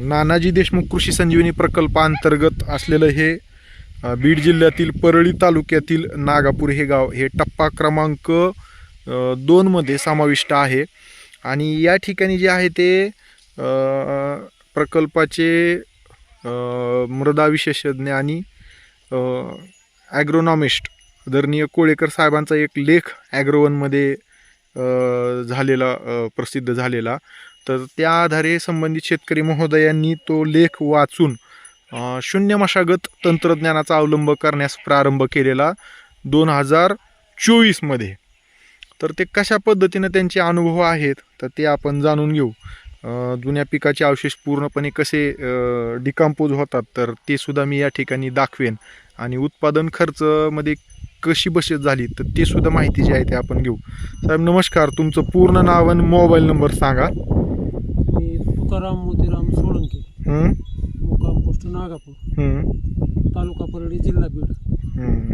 नानाजी देशमुख कृषी संजीवनी प्रकल्पाअंतर्गत असलेलं हे बीड जिल्ह्यातील परळी तालुक्यातील नागापूर हे गाव हे टप्पा क्रमांक 2 मध्ये समाविष्ट आहे. आणि या ठिकाणी जे आहे ते प्रकल्पाचे मृदा विशेषज्ञ आणि ॲग्रोनॉमिस्ट आदरणीय कोळेकर साहेबांचा एक लेख ॲग्रोवनमध्ये झालेला प्रसिद्ध झालेला. तर त्या आधारे संबंधित शेतकरी महोदयांनी तो लेख वाचून शून्य मशागत तंत्रज्ञानाचा अवलंब करण्यास प्रारंभ केलेला 2024 मध्ये. तर ते कशा पद्धतीने त्यांचे अनुभव आहेत तर ते आपण जाणून घेऊ. जुन्या पिकाचे अवशेष पूर्णपणे कसे डिकम्पोज होतात तर ते सुद्धा मी या ठिकाणी दाखवेन. आणि उत्पादन खर्चमध्ये कशी बचत झाली तर ते सुद्धा माहिती जी आहे ते आपण घेऊ. साहेब नमस्कार, तुमचं पूर्ण नाव आणि मोबाईल नंबर सांगा. मी तुकाराम मोतीराम सोळंके, मुक्काम पोस्ट नागापूर, तालुका परळी, जिल्हा बीड.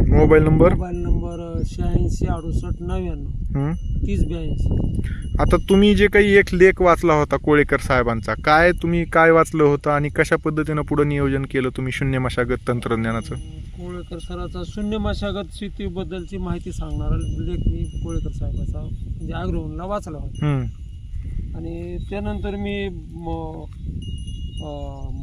Mobile number 86 68 99 30 82. आता तुम्ही जे काही एक लेख वाचला होता कोळेकर साहेबांचा, तुम्ही काय वाचलं होतं आणि कशा पद्धतीनं पुढे नियोजन केलं तुम्ही शून्य मशागत तंत्रज्ञानाचं? कोळेकर सराचा शून्य मशागत शेतीबद्दलची माहिती सांगणारा लेख मी कोळेकर साहेबाचा म्हणजे ॲग्रोवनला वाचला होता. आणि त्यानंतर मी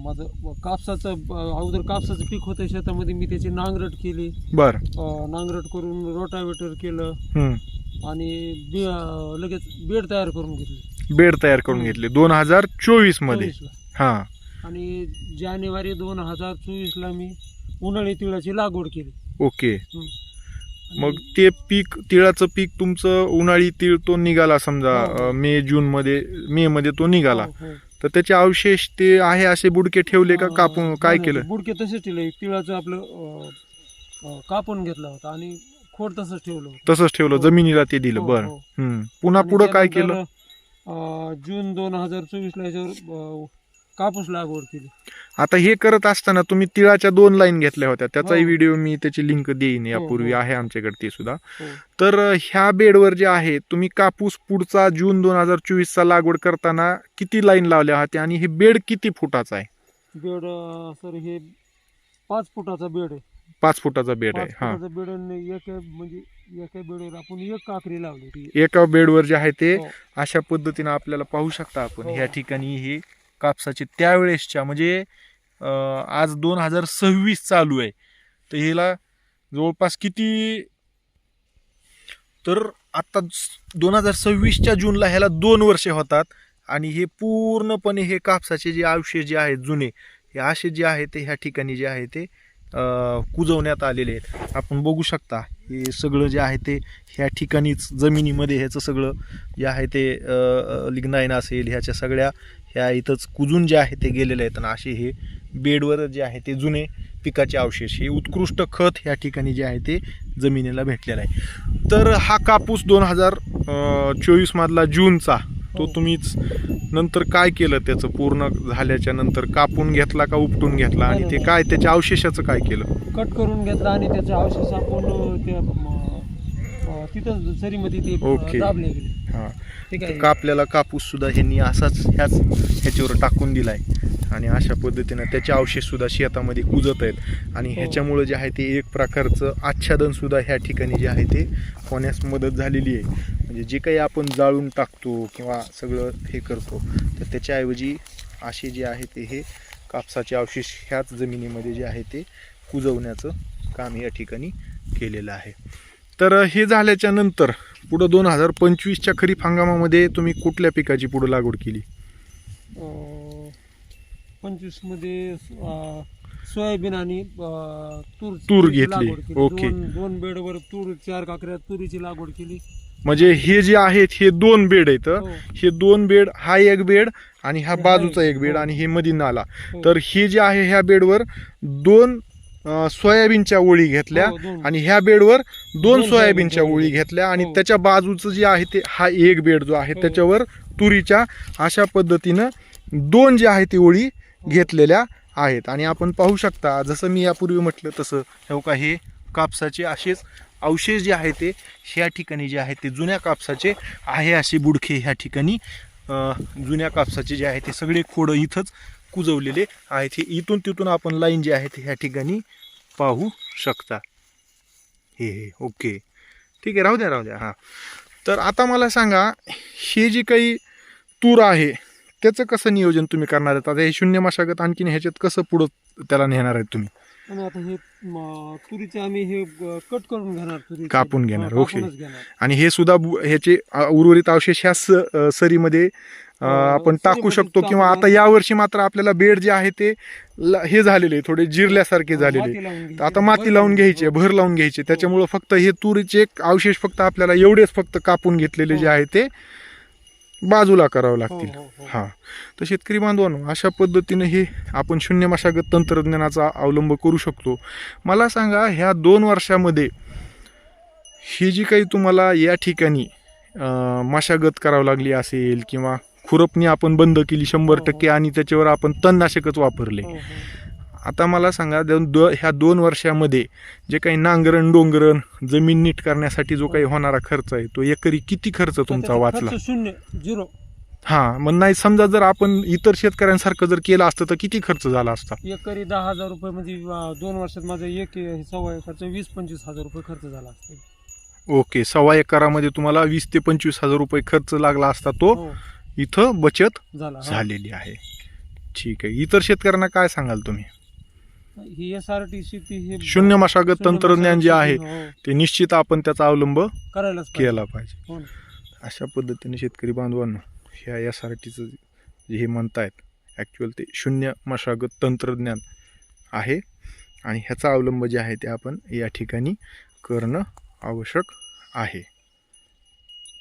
माझं कापसाचं अगोदर कापसाचं पीक होतं शेतामध्ये, मी त्याची नांगरट केली. नांगरट करून रोटावेटर केलं आणि लगेच बेड तयार करून घेतली 2024 मध्ये. आणि जानेवारी 2024 मी उन्हाळी तिळाची लागवड केली. ओके. मग ते पीक, तिळाचं पीक तुमचं उन्हाळी तीळ तो निघाला समजा मे मध्ये तो निघाला. तर त्याचे अवशेष ते आहे असे बुडके ठेवले का कापून काय केलं? बुडके तसेच ठेवले. तिळाचं आपलं कापून घेतला होता आणि खोड तसंच ठेवलं जमिनीला ते दिलं. बरं. पुन्हा पुढं काय केलं? जून 2024 याच्यावर कापूस लागवड केली. आता हे करत असताना तुम्ही तिळाच्या 2 लाईन घेतल्या होत्या, त्याचाही व्हिडिओ मी त्याची लिंक देईन यापूर्वी, आहे आमच्याकडे ते सुद्धा. तर ह्या बेडवर जे आहे तुम्ही कापूस पुढचा जून 2024 लागवड करताना किती लाईन लावल्या होत्या आणि हे बेड किती फुटाचं आहे? बेड सर हे 5 फुटाचा बेड आहे. 5 फुटाचा बेड आहे. हा बेड म्हणजे एका बेडवर आपण एक काकरी लावली. एका बेडवर जे आहे ते अशा पद्धतीने आपल्याला पाहू शकता आपण. ह्या ठिकाणी हे कापसाचे त्यावेळेसच्या म्हणजे आज 2026 चालू आहे तर ह्याला जवळपास किती, तर आता 2026च्या जूनला ह्याला 2 वर्षे होतात. आणि हे पूर्णपणे हे कापसाचे जे अवशेष जे आहेत जुने, हे असे जे आहे ते ह्या ठिकाणी जे आहे ते कुजवण्यात आलेले आहेत. आपण बघू शकता हे सगळं जे आहे ते ह्या ठिकाणीच जमिनीमध्ये ह्याचं सगळं जे आहे ते लिग्नाईन असेल ह्याच्या सगळ्या ह्या इथंच कुजून जे आहे ते गेलेले आहेत. आणि असे हे बेडवर जे आहे ते जुने पिकाचे अवशेष, हे उत्कृष्ट खत ह्या ठिकाणी जे आहे ते जमिनीला भेटलेलं आहे. तर हा कापूस 2024 मधला जूनचा तो तुम्हीच नंतर काय केलं? त्याचं पूर्ण झाल्याच्या नंतर कापून घेतला का उपटून घेतला आणि ते काय त्याच्या अवशेषाचं काय केलं? कट करून घेतला आणि त्याचे अवशेष आपण तिथं सरीमध्ये ते दाबले गेले. कापलेला कापूस सुद्धा ह्यांनी असाच ह्याच्यावर टाकून दिलाय आणि अशा पद्धतीनं त्याचे अवशेष सुद्धा शेतामध्ये कुजत आहेत. आणि ह्याच्यामुळे जे आहे ते एक प्रकारचं आच्छादन सुद्धा ह्या ठिकाणी जे आहे ते होण्यास मदत झालेली आहे. म्हणजे जे काही आपण जाळून टाकतो किंवा सगळं हे करतो तर त्याच्याऐवजी असे जे आहे ते हे कापसाचे अवशेष ह्याच जमिनीमध्ये जे आहे ते कुजवण्याचं काम या ठिकाणी केलेलं आहे. तर हे झाल्याच्या नंतर पुढं 2025च्या खरीप हंगामामध्ये तुम्ही कुठल्या पिकाची पुढे लागवड केली? 25 मध्ये सोयाबीन आणि तूर घेतली. ओके. 2 बेडवर 4 काकऱ्या तुरीची लागवड केली. म्हणजे हे जे आहेत हे 2 बेड आहेत. हे 2 बेड, हा एक बेड आणि हा बाजूचा एक बेड आणि हे मध्ये नाला. तर हे जे आहे ह्या बेडवर 2 सोयाबीनच्या ओळी घेतल्या आणि ह्या बेडवर 2 सोयाबीनच्या ओळी घेतल्या आणि त्याच्या बाजूचं जे आहे ते हा एक बेड जो आहे त्याच्यावर तुरीच्या अशा पद्धतीनं 2 जे आहे ती ओळी घेतलेल्या आहेत. आणि आपण पाहू शकता जसं मी यापूर्वी म्हटलं तसं हे कापसाचे असेच अवशेष जे आहे ते ह्या ठिकाणी जे आहे ते जुन्या कापसाचे आहे असे बुडके ह्या ठिकाणी जुन्या कापसाचे जे आहे ते सगळे खोडं इथंच कुजवलेले आहेत. हे इथून तिथून आपण लाईन जे आहेत ह्या ठिकाणी पाहू शकता. हे ओके, ठीक आहे, राहू द्या. हां, तर आता मला सांगा, हे जे काही तूर आहे त्याचं कसं नियोजन तुम्ही करणार आहेत? आता हे शून्य मशागत आणखीन ह्याच्यात कसं पुढं त्याला नेणार आहेत तुम्ही? आणि आता हे तुरीचे आम्ही हे कट करून घेणार, कापून घेणार. ओके. आणि हे सुद्धा ह्याचे उर्वरित अवशेष ह्या सरीमध्ये आपण टाकू शकतो, किंवा आता यावर्षी मात्र आपल्याला बेड जे आहे ते हे झालेले, थोडे जिरल्यासारखे झालेले, आता माती लावून घ्यायचे, भर लावून घ्यायचे. त्याच्यामुळं फक्त हे तुरीचे अवशेष फक्त आपल्याला एवढेच फक्त कापून घेतलेले जे आहे ते बाजूला करावं लागतील. हां, तर शेतकरी बांधवांनो, अशा पद्धतीने हे आपण शून्य मशागत तंत्रज्ञानाचा अवलंब करू शकतो. मला सांगा, ह्या 2 वर्षामध्ये ही जी काही तुम्हाला या ठिकाणी मशागत करावं लागली असेल, किंवा खुरपणी आपण बंद केली 100% आणि त्याच्यावर आपण तणनाशकच वापरले, आता मला सांगा, ह्या 2 वर्षामध्ये जे काही नांगरण डोंगरण जमीन नीट करण्यासाठी जो काही होणारा खर्च आहे तो एकरी किती खर्च तुमचा वाचला? 0. हां, मग नाही समजा जर आपण इतर शेतकऱ्यांसारखं जर केलं असतं तर किती खर्च झाला असता? एकरी 10,000 रुपये, म्हणजे 2 वर्षात माझा सव्वा एकरचा 20-25 हजार रुपये खर्च झाला असता. ओके, सव्वा एकरामध्ये तुम्हाला 20 ते 25 हजार रुपये खर्च लागला असता, तो इथं बचत झालेली आहे. ठीक आहे. इतर शेतकऱ्यांना काय सांगाल तुम्ही? ही SRT शेती, हे शून्य मशागत तंत्रज्ञान जे आहे ते निश्चित आपण त्याचा अवलंब केला पाहिजे. अशा पद्धतीने शेतकरी बांधवांना ह्या SRTचं जे हे म्हणतायत ॲक्च्युअल ते शून्य मशागत तंत्रज्ञान आहे, आणि ह्याचा अवलंब जे आहे ते आपण या ठिकाणी करणं आवश्यक आहे.